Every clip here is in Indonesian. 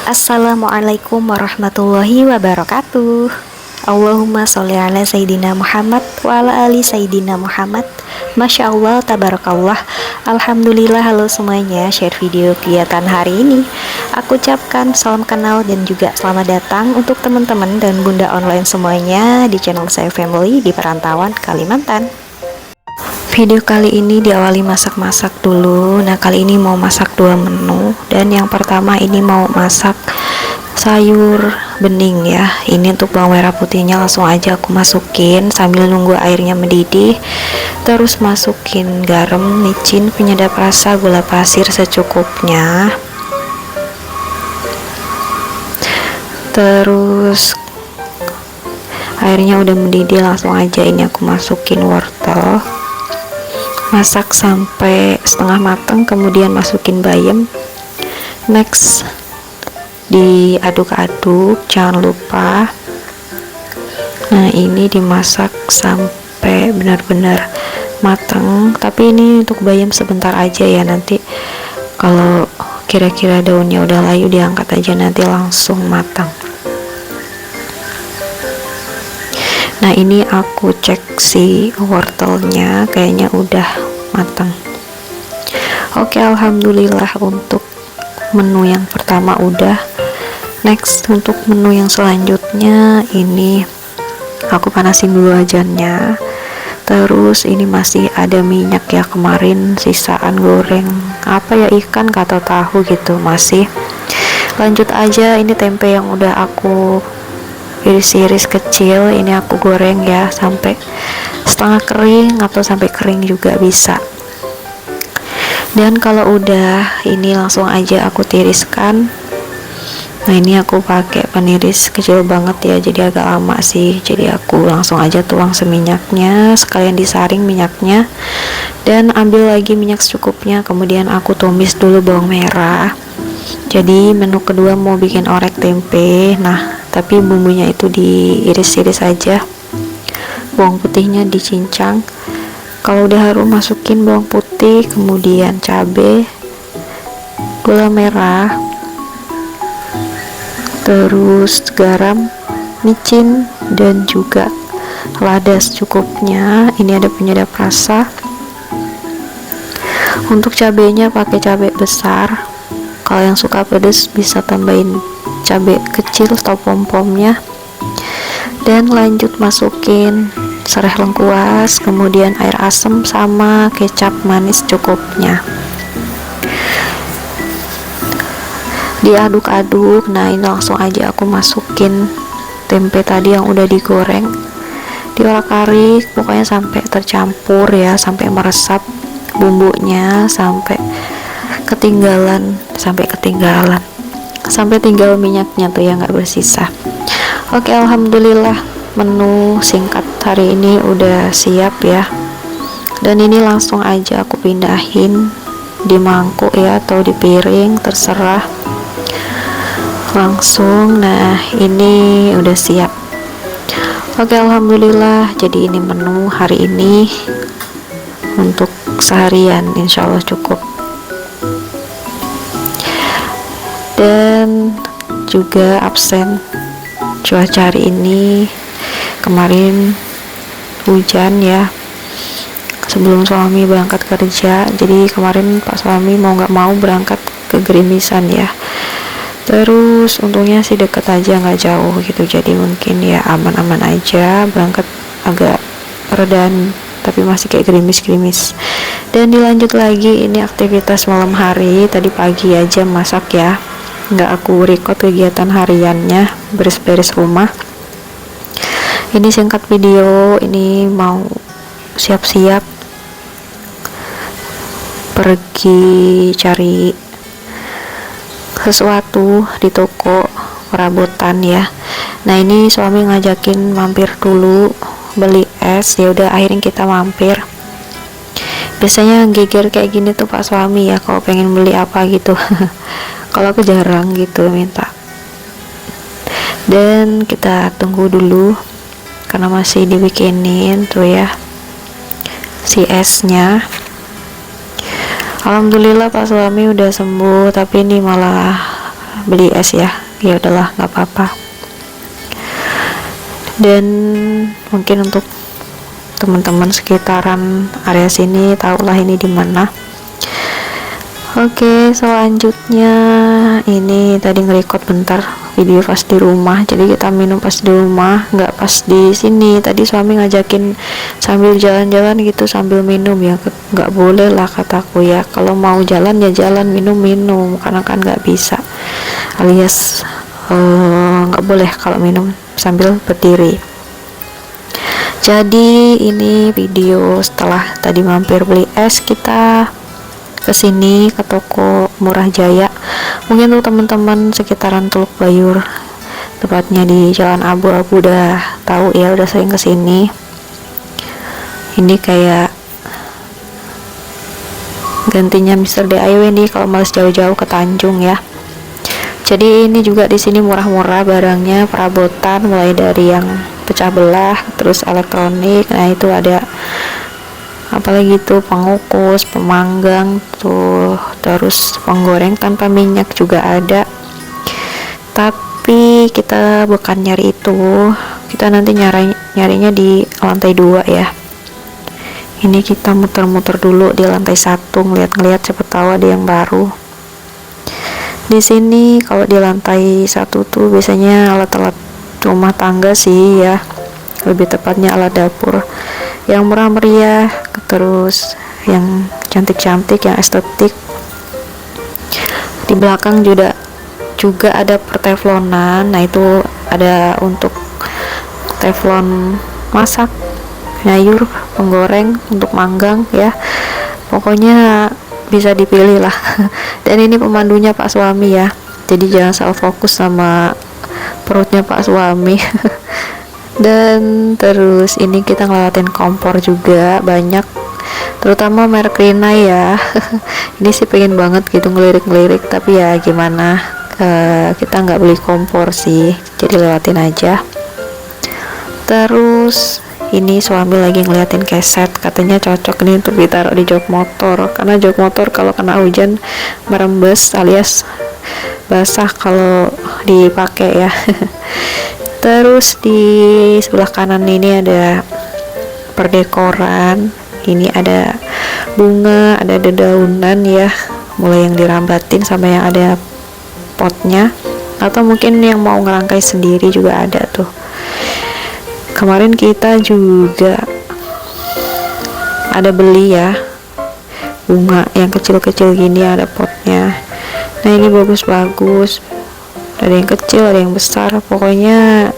Assalamualaikum warahmatullahi wabarakatuh. Allahumma sholli ala Sayyidina Muhammad wa ala ali Sayyidina Muhammad. Masya Allah, tabarakallah. Alhamdulillah. Halo semuanya, share video kegiatan hari ini. Aku ucapkan salam kenal dan juga selamat datang untuk teman-teman dan bunda online semuanya di channel saya Family di perantauan Kalimantan. Video kali ini diawali masak-masak dulu. Nah, kali ini mau masak dua menu, dan yang pertama ini mau masak sayur bening ya. Ini untuk bawang merah putihnya langsung aja aku masukin sambil nunggu airnya mendidih. Terus masukin garam, micin, penyedap rasa, gula pasir secukupnya. Terus airnya udah mendidih, langsung aja ini aku masukin wortel. Masak sampai setengah matang, kemudian masukin bayam. Next, diaduk-aduk, jangan lupa. Nah, ini dimasak sampai benar-benar matang, tapi ini untuk bayam sebentar aja ya, nanti kalau kira-kira daunnya udah layu diangkat aja, nanti langsung matang. Nah, ini aku cek si wortelnya kayaknya udah matang. Oke, alhamdulillah untuk menu yang pertama udah. Next, untuk menu yang selanjutnya ini aku panasin dulu wajannya. Terus ini masih ada minyak ya, kemarin sisaan goreng apa ya, ikan atau tahu gitu masih. Lanjut aja, ini tempe yang udah aku iris-iris kecil, ini aku goreng ya sampai setengah kering atau sampai kering juga bisa. Dan kalau udah ini langsung aja aku tiriskan. Nah, ini aku pakai peniris kecil banget ya, jadi agak lama sih, jadi aku langsung aja tuang seminyaknya, sekalian disaring minyaknya, dan ambil lagi minyak secukupnya. Kemudian aku tumis dulu bawang merah. Jadi menu kedua mau bikin orek tempe. Nah, tapi bumbunya itu diiris-iris aja, bawang putihnya dicincang. Kalau udah harum masukin bawang putih, kemudian cabai, gula merah, terus garam, micin, dan juga lada secukupnya. Ini ada penyedap rasa. Untuk cabainya pakai cabai besar, kalau yang suka pedas bisa tambahin cabai kecil atau pom-pomnya. Dan lanjut masukin serai lengkuas, kemudian air asam sama kecap manis cukupnya. Diaduk-aduk. Nah, ini langsung aja aku masukin tempe tadi yang udah digoreng, diorak-arik pokoknya sampai tercampur ya, sampai meresap bumbunya, sampai tinggal minyaknya tuh ya, nggak bersisa. Oke, alhamdulillah menu singkat hari ini udah siap ya. Dan ini langsung aja aku pindahin di mangkuk ya, atau di piring terserah langsung. Nah, ini udah siap. Oke, alhamdulillah. Jadi ini menu hari ini untuk seharian, insya Allah cukup. Dan juga absen cuaca hari ini, kemarin hujan ya sebelum suami berangkat kerja, jadi kemarin pak suami mau nggak mau berangkat ke Gerimisan ya. Terus untungnya sih deket aja, nggak jauh gitu, jadi mungkin ya aman-aman aja, berangkat agak redan tapi masih kayak gerimis-gerimis. Dan dilanjut lagi, ini aktivitas malam hari, tadi pagi aja masak ya, nggak aku record kegiatan hariannya, beres-beres rumah. Ini singkat video, ini mau siap-siap pergi cari sesuatu di toko perabotan ya. Nah ini suami ngajakin mampir dulu beli es, ya udah akhirnya kita mampir. Biasanya geger kayak gini tuh pak suami ya kalau pengen beli apa gitu. Kalau aku jarang gitu minta. Dan kita tunggu dulu karena masih dibikinin tuh ya si esnya. Alhamdulillah pak suami udah sembuh, tapi ini malah beli es ya. Ya udahlah, nggak apa-apa. Dan mungkin untuk teman-teman sekitaran area sini tahulah ini di mana. Oke, selanjutnya ini tadi nge-record bentar video pas di rumah, jadi kita minum pas di rumah, nggak pas di sini. Tadi suami ngajakin sambil jalan-jalan gitu sambil minum, ya nggak boleh lah kataku ya. Kalau mau jalan ya jalan, minum karena kan nggak bisa, alias nggak boleh kalau minum sambil berdiri. Jadi ini video setelah tadi mampir beli es, kita kesini ke toko Murah Jaya. Mungkin tuh teman-teman sekitaran Teluk Bayur, tepatnya di Jalan Abu-Abu, udah tahu ya, udah sering kesini. Ini kayak gantinya Mr. DIY nih kalau males jauh-jauh ke Tanjung ya. Jadi ini juga di sini murah-murah barangnya, perabotan mulai dari yang pecah belah, terus elektronik. Nah itu ada apalagi tuh pengukus, pemanggang tuh, terus penggoreng tanpa minyak juga ada. Tapi kita bukan nyari itu, kita nanti nyarinya di lantai 2 ya. Ini kita muter-muter dulu di lantai 1, ngeliat-ngeliat siapa tahu ada yang baru. Di sini kalau di lantai 1 tuh biasanya alat-alat rumah tangga sih ya, lebih tepatnya alat dapur yang murah meriah, terus yang cantik-cantik, yang estetik. Di belakang juga ada perteflonan. Nah itu ada untuk teflon masak, nyayur, penggoreng, untuk manggang ya. Pokoknya bisa dipilih lah. Dan ini pemandunya pak suami ya, jadi jangan salah fokus sama perutnya pak suami. Dan terus ini kita ngelewatin kompor juga banyak, terutama merek Rinnai ya. Ini sih pengen banget gitu ngelirik-ngelirik, tapi ya gimana, kita nggak beli kompor sih, jadi lewatin aja. Terus ini suami lagi ngeliatin keset, katanya cocok nih untuk ditaruh di jok motor, karena jok motor kalau kena hujan merembes alias basah kalau dipakai ya. Terus di sebelah kanan ini ada perdekoran, ini ada bunga, ada dedaunan ya, mulai yang dirambatin sama yang ada potnya, atau mungkin yang mau ngerangkai sendiri juga ada tuh. Kemarin kita juga ada beli ya bunga yang kecil-kecil gini, ada potnya. Nah ini bagus-bagus, ada yang kecil, ada yang besar, pokoknya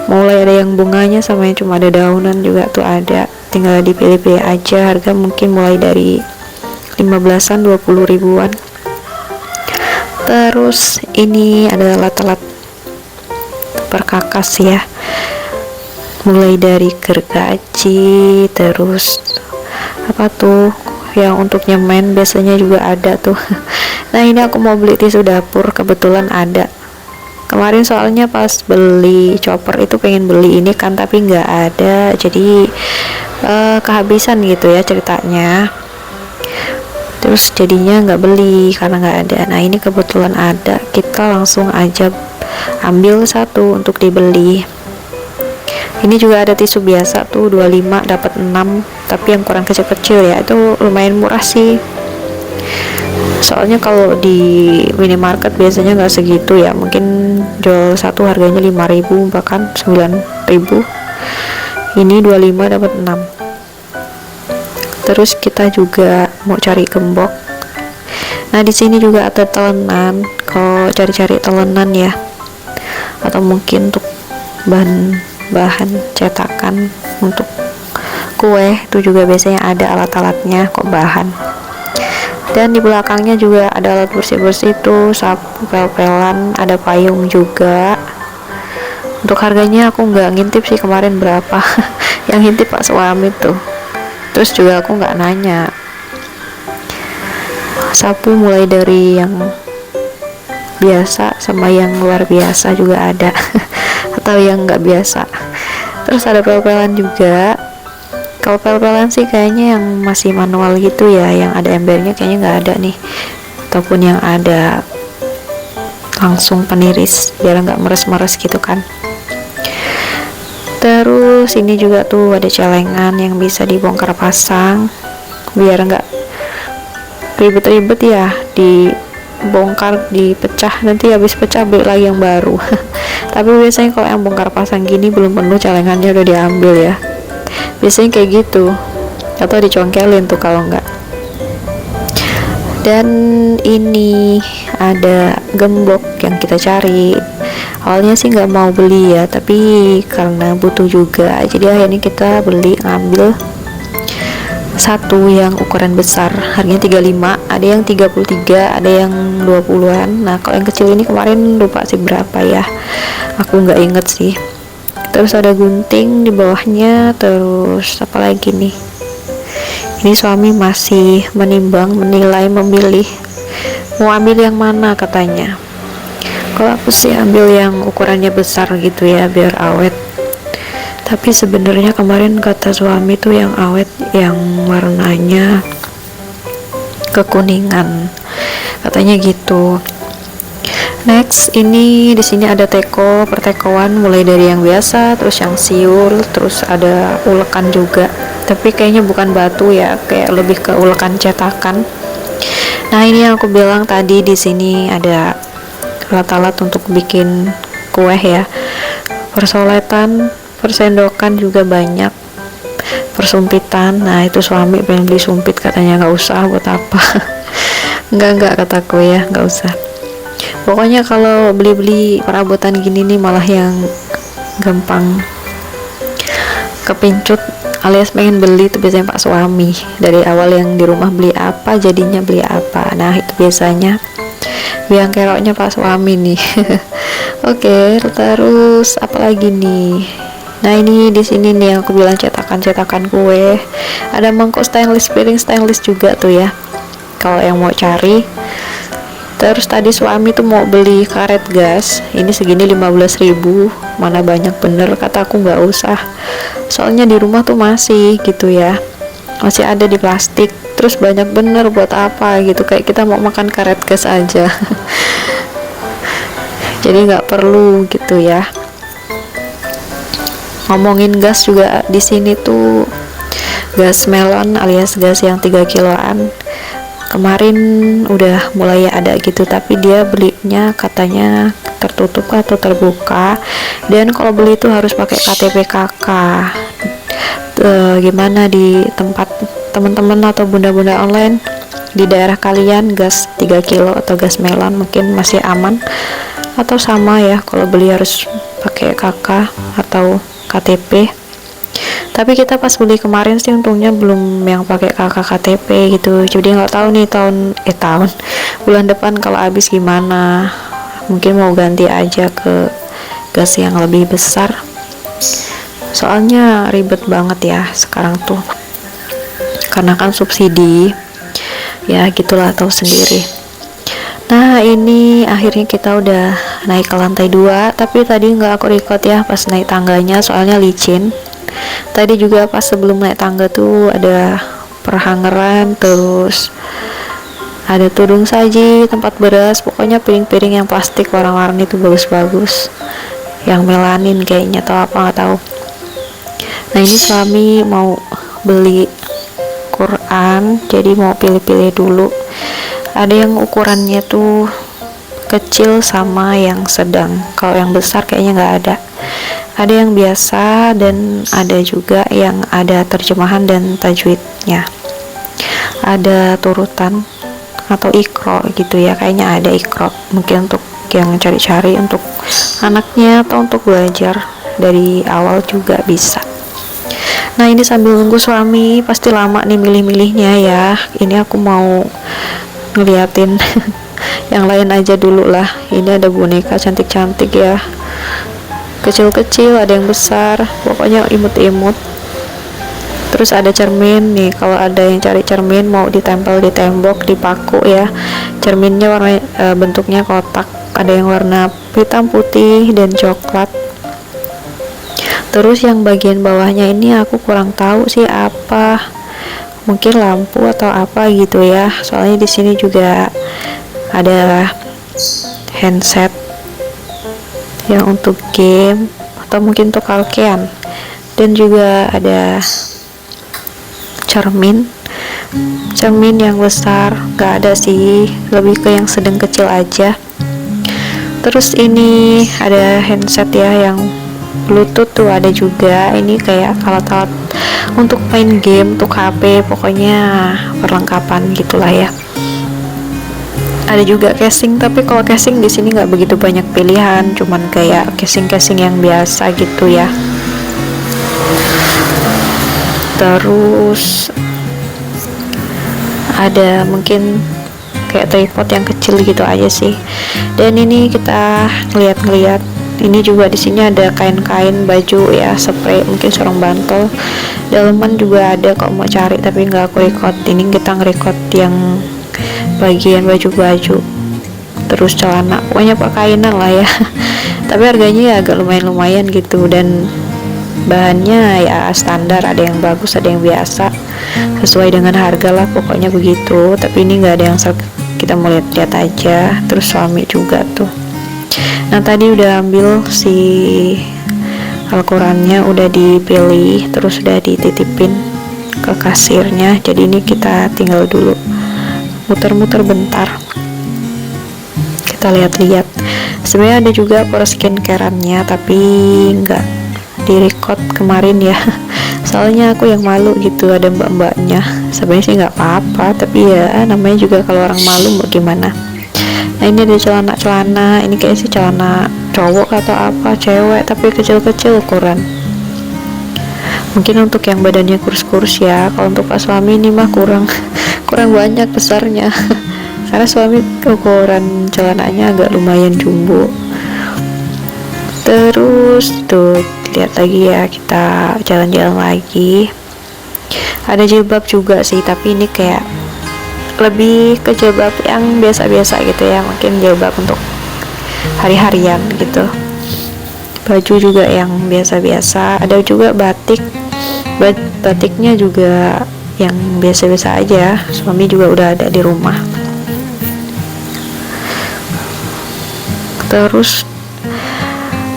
mulai ada yang bunganya sama yang cuma ada daunan juga tuh ada, tinggal dipilih-pilih aja. Harga mungkin mulai dari 15-an, 20 ribuan. Terus ini ada alat-alat perkakas ya, mulai dari gergaji, terus apa tuh yang untuk nyemen biasanya juga ada tuh. Nah ini aku mau beli tisu dapur, kebetulan ada. Kemarin soalnya pas beli chopper itu pengen beli ini kan, tapi nggak ada, jadi kehabisan gitu ya ceritanya. Terus jadinya nggak beli karena nggak ada. Nah ini kebetulan ada, kita langsung aja ambil satu untuk dibeli. Ini juga ada tisu biasa tuh 25 dapat 6, tapi yang kurang kecil-kecil ya, itu lumayan murah sih. Soalnya kalau di minimarket biasanya nggak segitu ya, mungkin jual satu harganya 5.000 bahkan 9.000. Ini 25 dapat 6. Terus kita juga mau cari gembok. Nah di sini juga ada telenan, kalau cari-cari telenan ya, atau mungkin untuk bahan cetakan untuk kue itu juga biasanya ada alat-alatnya kok, bahan. Dan di belakangnya juga ada alat bersih-bersih tuh, sapu, pel-pelan, ada payung juga. Untuk harganya aku nggak ngintip sih kemarin berapa. Yang ngintip Pak suami tuh. Terus juga aku nggak nanya. Sapu mulai dari yang biasa sama yang luar biasa juga ada. Atau yang nggak biasa. Terus ada pel-pelan juga. Kalau pel-pelan sih kayaknya yang masih manual gitu ya, yang ada embernya kayaknya nggak ada nih, ataupun yang ada langsung peniris biar nggak meres-meres gitu kan. Terus ini juga tuh ada celengan yang bisa dibongkar pasang biar nggak ribet-ribet ya, dibongkar dipecah, nanti habis pecah beli lagi yang baru. Tapi biasanya kalau yang bongkar pasang gini belum penuh celengannya udah diambil ya, biasanya kayak gitu, atau dicongkelin tuh kalau enggak. Dan ini ada gembok yang kita cari. Awalnya sih nggak mau beli ya, tapi karena butuh juga, jadi akhirnya kita beli, ngambil satu yang ukuran besar, harganya 35, ada yang 33, ada yang 20-an. Nah kalau yang kecil ini kemarin lupa sih berapa ya, aku nggak inget sih. Terus ada gunting di bawahnya. Terus apa lagi nih, ini suami masih menimbang, menilai, memilih mau ambil yang mana katanya. Kalau aku sih ambil yang ukurannya besar gitu ya, biar awet. Tapi sebenarnya kemarin kata suami tuh yang awet yang warnanya kekuningan, katanya gitu. Next, ini di sini ada teko, pertekoan mulai dari yang biasa, terus yang siul, terus ada ulekan juga. Tapi kayaknya bukan batu ya, kayak lebih ke ulekan cetakan. Nah, ini yang aku bilang tadi, di sini ada alat-alat untuk bikin kue ya. Persoletan, persendokan juga banyak. Persumpitan. Nah, itu suami pengen beli sumpit, katanya nggak usah, buat apa. Enggak kataku ya, nggak usah. Pokoknya kalau beli-beli perabotan gini nih malah yang gampang kepincut alias pengen beli itu biasanya Pak suami. Dari awal yang di rumah beli apa, jadinya beli apa. Nah itu biasanya biang keroknya Pak suami nih. Oke, terus apa lagi nih? Nah ini di sini nih yang aku bilang cetakan kue. Ada mangkok stainless, piring stainless juga tuh ya, kalau yang mau cari. Terus tadi suami tuh mau beli karet gas, ini segini 15.000, mana banyak bener, kata aku nggak usah, soalnya di rumah tuh masih gitu ya, masih ada di plastik, terus banyak bener buat apa gitu, kayak kita mau makan karet gas aja. Jadi nggak perlu gitu ya. Ngomongin gas juga, di sini tuh gas melon alias gas yang 3 kiloan. Kemarin udah mulai ada gitu, tapi dia belinya katanya tertutup atau terbuka, dan kalau beli itu harus pakai KTP KK. Gimana di tempat teman-teman atau bunda-bunda online di daerah kalian, gas 3 kilo atau gas melon mungkin masih aman atau sama ya, kalau beli harus pakai KK atau KTP. Tapi kita pas beli kemarin sih untungnya belum yang pakai KK KTP gitu, jadi nggak tahu nih tahun bulan depan kalau habis gimana, mungkin mau ganti aja ke gas yang lebih besar, soalnya ribet banget ya sekarang tuh karena kan subsidi ya, gitulah, tahu sendiri. Nah ini akhirnya kita udah naik ke lantai 2, tapi tadi nggak aku record ya pas naik tangganya soalnya licin. Tadi juga pas sebelum naik tangga tuh ada perhangeran, terus ada tudung saji, tempat beras, pokoknya piring-piring yang plastik warna-warni itu bagus-bagus, yang melanin kayaknya atau apa nggak tahu. Nah ini suami mau beli Quran, jadi mau pilih-pilih dulu. Ada yang ukurannya tuh kecil sama yang sedang, kalau yang besar kayaknya nggak ada. Ada yang biasa dan ada juga yang ada terjemahan dan tajwidnya, ada turutan atau ikro gitu ya, kayaknya ada ikro, mungkin untuk yang cari-cari untuk anaknya atau untuk belajar dari awal juga bisa. Nah ini sambil nunggu suami, pasti lama nih milih-milihnya ya. Ini aku mau ngeliatin yang lain aja dulu lah. Ini ada boneka cantik-cantik ya, kecil-kecil, ada yang besar, pokoknya imut-imut. Terus ada cermin nih, kalau ada yang cari cermin mau ditempel di tembok, dipaku ya. Cerminnya warna bentuknya kotak, ada yang warna hitam, putih, dan coklat. Terus yang bagian bawahnya ini aku kurang tahu sih apa, mungkin lampu atau apa gitu ya. Soalnya di sini juga ada handset yang untuk game atau mungkin untuk karaokean, dan juga ada cermin yang besar, gak ada sih, lebih ke yang sedang kecil aja. Terus ini ada handset ya, yang Bluetooth tuh ada juga. Ini kayak alat-alat untuk main game, untuk HP, pokoknya perlengkapan gitulah ya. Ada juga casing, tapi kalau casing di sini nggak begitu banyak pilihan, cuman kayak casing yang biasa gitu ya. Terus ada mungkin kayak tripod yang kecil gitu aja sih. Dan ini kita ngeliat ini juga di sini ada kain-kain baju ya, spray, mungkin sarung bantal. Daleman juga ada kalau mau cari, tapi nggak aku record. Ini kita nge-record yang bagian baju-baju. Terus celana, pokoknya pakainan lah ya. Tapi harganya ya agak lumayan gitu, dan bahannya ya standar, ada yang bagus, ada yang biasa, sesuai dengan harga lah pokoknya begitu. Tapi ini nggak ada yang kita mau lihat aja. Terus suami juga tuh. Nah tadi udah ambil si Al-Qurannya, udah dipilih, terus udah dititipin ke kasirnya. Jadi ini kita tinggal dulu muter-muter bentar, kita lihat-lihat. Sebenarnya ada juga produk skincareannya, tapi nggak direcord kemarin ya. Soalnya aku yang malu gitu, ada mbak-mbaknya. Sebenarnya sih nggak apa-apa, tapi ya namanya juga kalau orang malu mau gimana. Nah ini ada celana, ini kayaknya sih celana cowok atau apa, cewek, tapi kecil-kecil ukuran. Mungkin untuk yang badannya kurus-kurus ya. Kalau untuk pas suami ini mah kurang banyak besarnya. Karena suami ukuran celananya agak lumayan jumbo. Terus tuh lihat lagi ya, kita jalan-jalan lagi. Ada jilbab juga sih, tapi ini kayak lebih ke jilbab yang biasa-biasa gitu ya, mungkin jilbab untuk hari-harian gitu. Baju juga yang biasa-biasa, ada juga batiknya juga yang biasa-biasa aja. Suami juga udah ada di rumah. Terus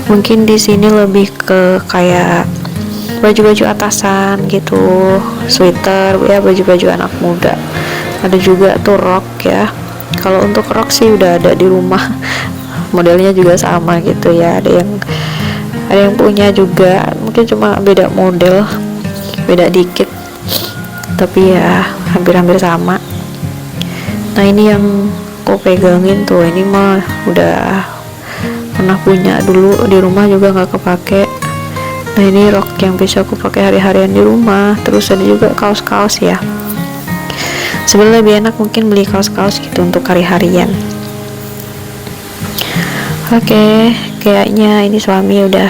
mungkin di sini lebih ke kayak baju-baju atasan gitu, sweater ya, baju-baju anak muda. Ada juga tuh rok ya. Kalau untuk rok sih udah ada di rumah, modelnya juga sama gitu ya. Ada yang punya juga, mungkin cuma beda model, beda dikit, tapi ya hampir-hampir sama. Nah ini yang aku pegangin tuh, ini mah udah pernah punya dulu di rumah juga nggak kepake. Nah ini rok yang bisa aku pakai hari-harian di rumah. Terus ada juga kaos-kaos ya. Sebenarnya lebih enak mungkin beli kaos-kaos gitu untuk hari-harian. Oke, kayaknya ini suami udah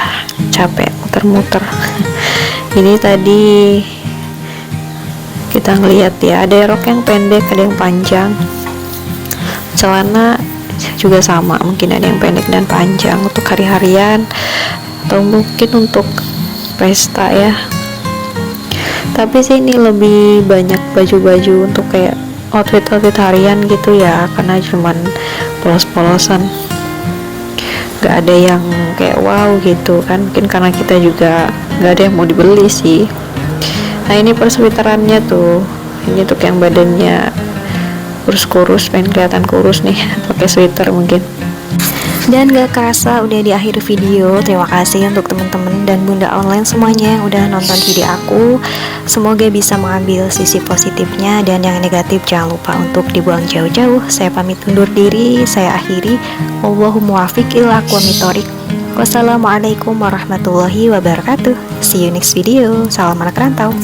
capek muter-muter. Ini tadi kita ngeliat ya, ada rok yang pendek, ada yang panjang. Celana juga sama, mungkin ada yang pendek dan panjang untuk hari-harian atau mungkin untuk pesta ya. Tapi sih ini lebih banyak baju-baju untuk kayak outfit harian gitu ya, karena cuman polos-polosan, gak ada yang kayak wow gitu kan. Mungkin karena kita juga gak ada yang mau dibeli sih. Nah ini perswiterannya tuh, ini untuk yang badannya kurus-kurus, pengen kelihatan kurus nih, pakai sweater mungkin. Dan gak kerasa udah di akhir video. Terima kasih untuk teman-teman dan bunda online semuanya yang udah nonton video aku. Semoga bisa mengambil sisi positifnya, dan yang negatif jangan lupa untuk dibuang jauh-jauh. Saya pamit undur diri, saya akhiri. Wallahul muwaffiq ila aqwamit thoriq. Wassalamualaikum warahmatullahi wabarakatuh. See you next video. Salam anak rantau.